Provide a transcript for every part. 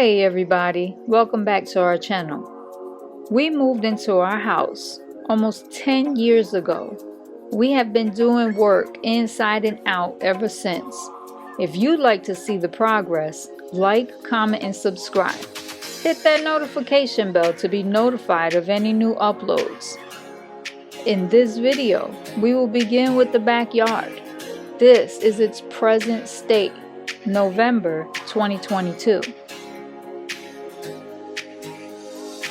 Hey everybody, welcome back to our channel. We moved into our house almost 10 years ago. We have been doing work inside and out ever since. If you'd like to see the progress, like, comment, and subscribe. Hit that notification bell to be notified of any new uploads. In this video, we will begin with the backyard. This is its present state, November 2022.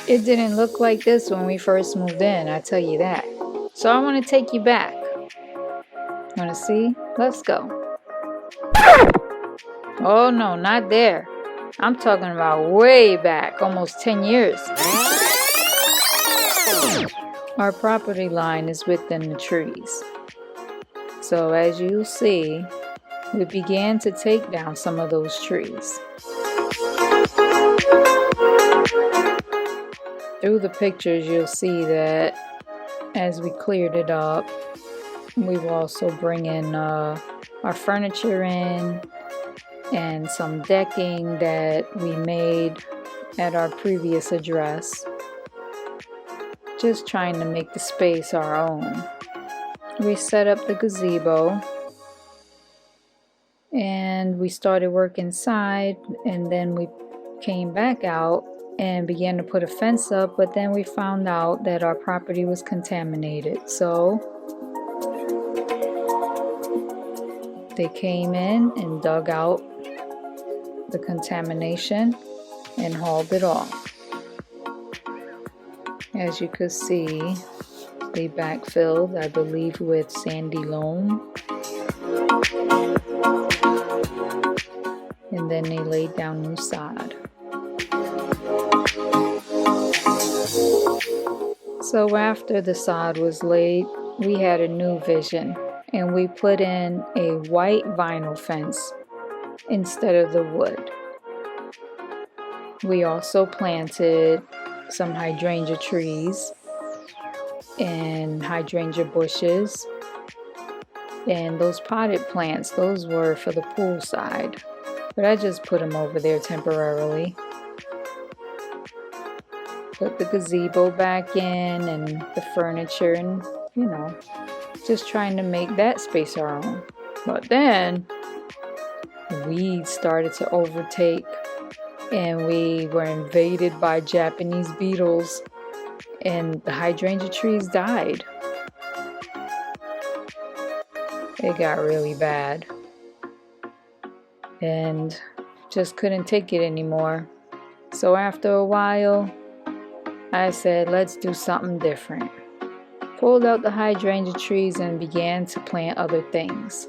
It didn't look like this when we first moved in, I tell you that. So I want to take you back. Want to see? Let's go. Oh no, not there. I'm talking about way back, almost 10 years. Our property line is within the trees. So as you'll see, we began to take down some of those trees. Through the pictures, you'll see that as we cleared it up, we will also bring in our furniture in and some decking that we made at our previous address. Just trying to make the space our own. We set up the gazebo and we started work inside, and then we came back out and began to put a fence up, but then we found out that our property was contaminated. So they came in and dug out the contamination and hauled it off. As you could see, they backfilled, I believe, with sandy loam. And then they laid down new sod. So after the sod was laid, we had a new vision, and we put in a white vinyl fence instead of the wood. We also planted some hydrangea trees and hydrangea bushes, and those potted plants, those were for the pool side, but I just put them over there temporarily. Put the gazebo back in and the furniture, and just trying to make that space our own. But then weeds started to overtake, and we were invaded by Japanese beetles, and the hydrangea trees died. It got really bad and just couldn't take it anymore. So after a while, I said, let's do something different. Pulled out the hydrangea trees and began to plant other things.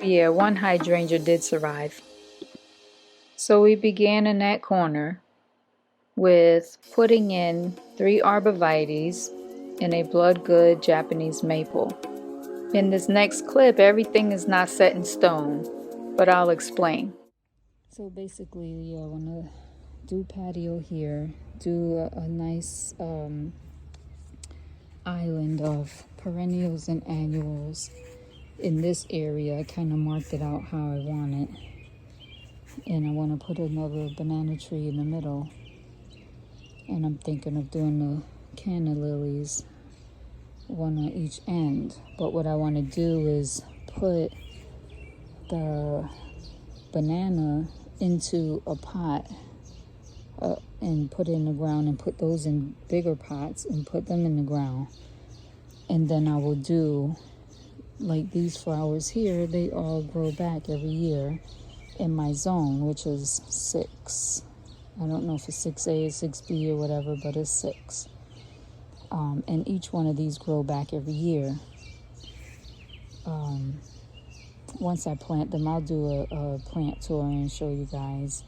Yeah, one hydrangea did survive. So we began in that corner with putting in 3 arborvitaes and a blood good Japanese maple. In this next clip, everything is not set in stone, but I'll explain. So basically, I want to do patio here, do a nice island of perennials and annuals in this area. I kind of marked it out how I want it, and I want to put another banana tree in the middle, and I'm thinking of doing the canna lilies, one on each end. But what I want to do is put the banana into a pot and put it in the ground, and put those in bigger pots and put them in the ground. And then I will do like these flowers here, they all grow back every year in my zone, which is 6. I don't know if it's 6A or 6B or whatever, but it's 6. And each one of these grow back every year. Once I plant them, I'll do a plant tour and show you guys.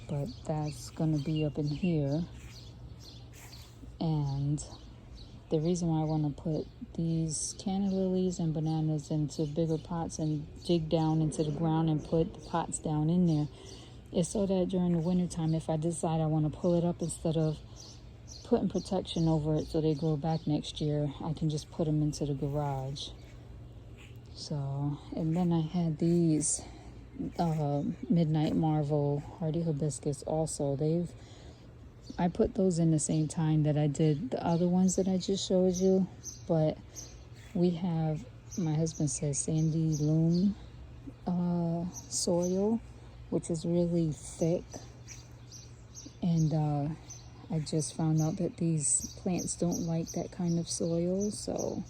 But that's gonna be up in here. And the reason why I want to put these canna lilies and bananas into bigger pots and dig down into the ground and put the pots down in there is so that during the wintertime, if I decide I want to pull it up, instead of putting protection over it so they grow back next year, I can just put them into the garage. So, and then I had these Midnight Marvel, Hardy Hibiscus also. I put those in the same time that I did the other ones that I just showed you. But we have, my husband says, sandy loam soil, which is really thick. And I just found out that these plants don't like that kind of soil. So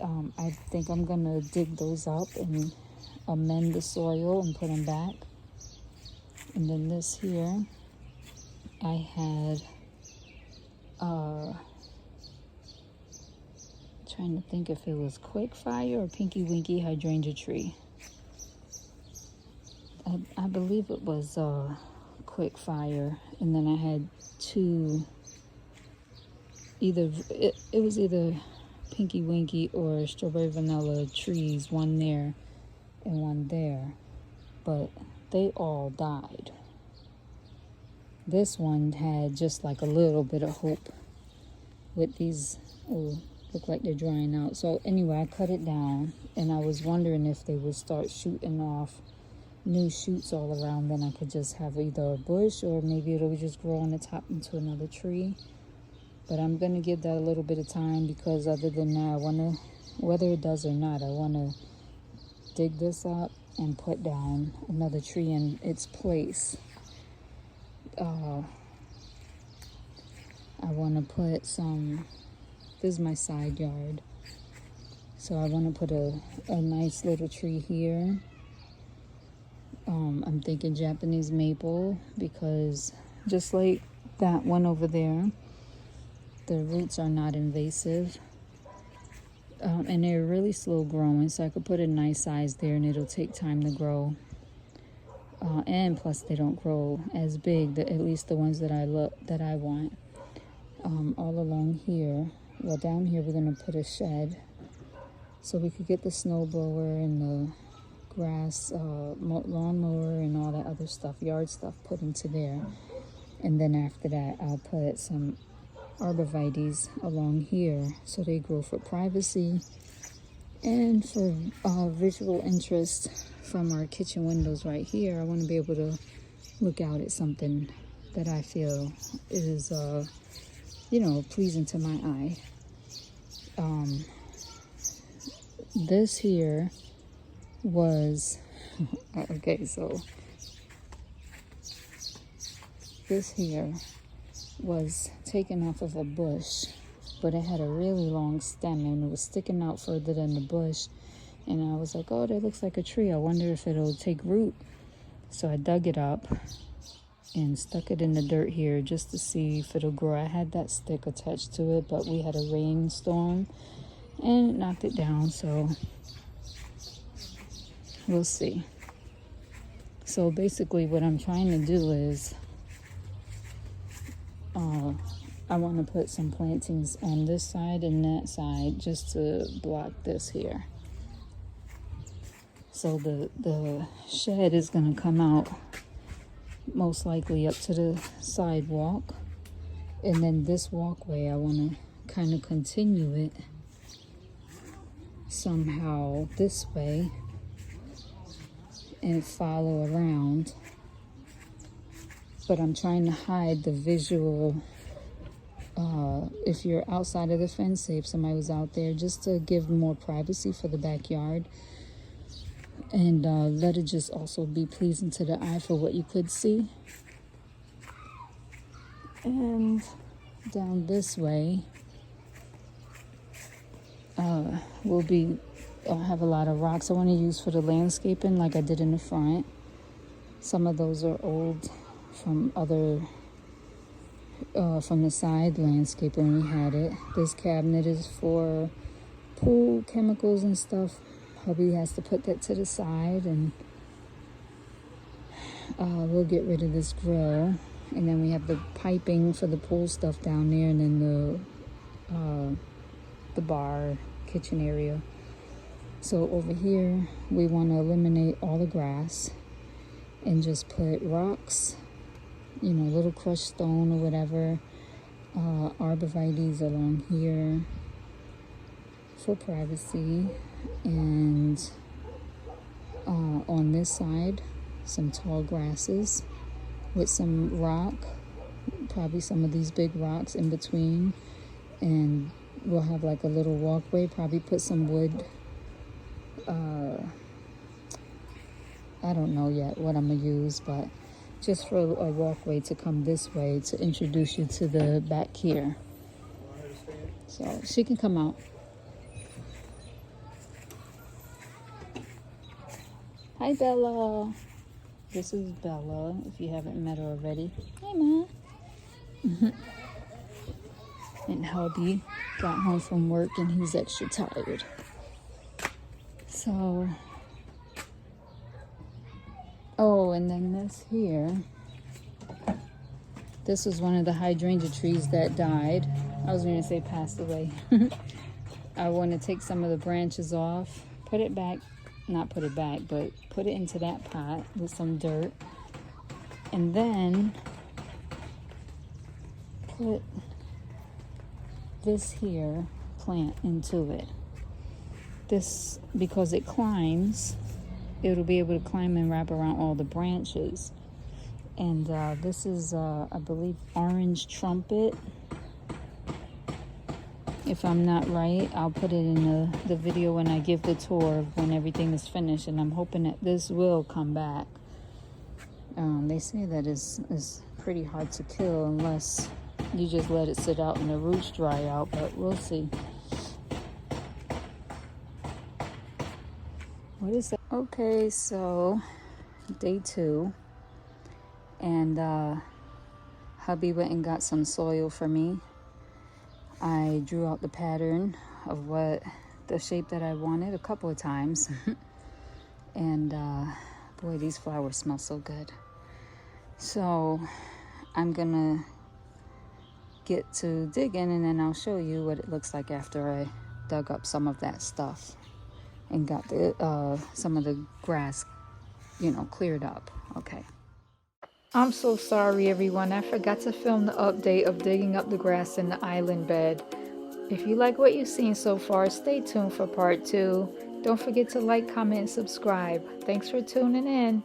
I think I'm going to dig those up and amend the soil and put them back. And then this here, I had, trying to think if it was Quick Fire or Pinky Winky hydrangea tree. I believe it was Quick Fire. And then I had two, it was either Pinky Winky or Strawberry Vanilla trees, one there and one there, but they all died. This one had just like a little bit of hope with these. Oh, look like they're drying out. So anyway, I cut it down, and I was wondering if they would start shooting off new shoots all around. Then I could just have either a bush, or maybe it'll just grow on the top into another tree. But I'm gonna give that a little bit of time, because other than that, I wanna, whether it does or not, I wanna dig this up and put down another tree in its place. I want to put some, this is my side yard, so I want to put a nice little tree here. I'm thinking Japanese maple, because just like that one over there, the roots are not invasive. And they're really slow growing, so I could put a nice size there, and it'll take time to grow. And plus, they don't grow as big, at least the ones that I want. All along here, well, down here, we're gonna put a shed, so we could get the snow blower and the grass lawnmower and all that other stuff, yard stuff, put into there. And then after that, I'll put some arborvitaes along here, so they grow for privacy and for visual interest from our kitchen windows right here. I want to be able to look out at something that I feel is pleasing to my eye. This here was okay, so this here was taken off of a bush, but it had a really long stem, and it was sticking out further than the bush. And I was like, oh, that looks like a tree. I wonder if it'll take root. So I dug it up and stuck it in the dirt here just to see if it'll grow. I had that stick attached to it, but we had a rainstorm and it knocked it down, so we'll see. So basically what I'm trying to do is I want to put some plantings on this side and that side just to block this here. So the shed is going to come out most likely up to the sidewalk. And then this walkway, I want to kind of continue it somehow this way and follow around. But I'm trying to hide the visual, if you're outside of the fence, say if somebody was out there, just to give more privacy for the backyard. And let it just also be pleasing to the eye for what you could see. And down this way, I'll have a lot of rocks I want to use for the landscaping, like I did in the front. Some of those are old from other, from the side landscape when we had it. This cabinet is for pool chemicals and stuff. Hubby has to put that to the side, and we'll get rid of this grill. And then we have the piping for the pool stuff down there, and then the bar, kitchen area. So over here, we want to eliminate all the grass and just put rocks, little crushed stone or whatever, arborvitaes along here for privacy, and on this side, some tall grasses with some rock, probably some of these big rocks in between, and we'll have like a little walkway, probably put some wood, I don't know yet what I'm gonna use, but just for a walkway to come this way to introduce you to the back here. So she can come out. Hi, Bella. This is Bella, if you haven't met her already. Hi, Ma. And hubby got home from work and he's extra tired. So, oh, and then this here. This was one of the hydrangea trees that died. I was going to say passed away. I want to take some of the branches off, put it back, not put it back, but put it into that pot with some dirt. And then put this here plant into it. This, because it climbs, it'll be able to climb and wrap around all the branches. And this is, I believe, orange trumpet. If I'm not right, I'll put it in the video when I give the tour of when everything is finished. And I'm hoping that this will come back. They say that is pretty hard to kill unless you just let it sit out and the roots dry out, but we'll see. What is that? Okay, so day 2. And hubby went and got some soil for me. I drew out the pattern of what the shape that I wanted a couple of times. And boy, these flowers smell so good. So I'm gonna get to digging and then I'll show you what it looks like after I dug up some of that stuff and got the some of the grass, cleared up. Okay. I'm so sorry, everyone. I forgot to film the update of digging up the grass in the island bed. If you like what you've seen so far, stay tuned for part 2. Don't forget to like, comment, and subscribe. Thanks for tuning in.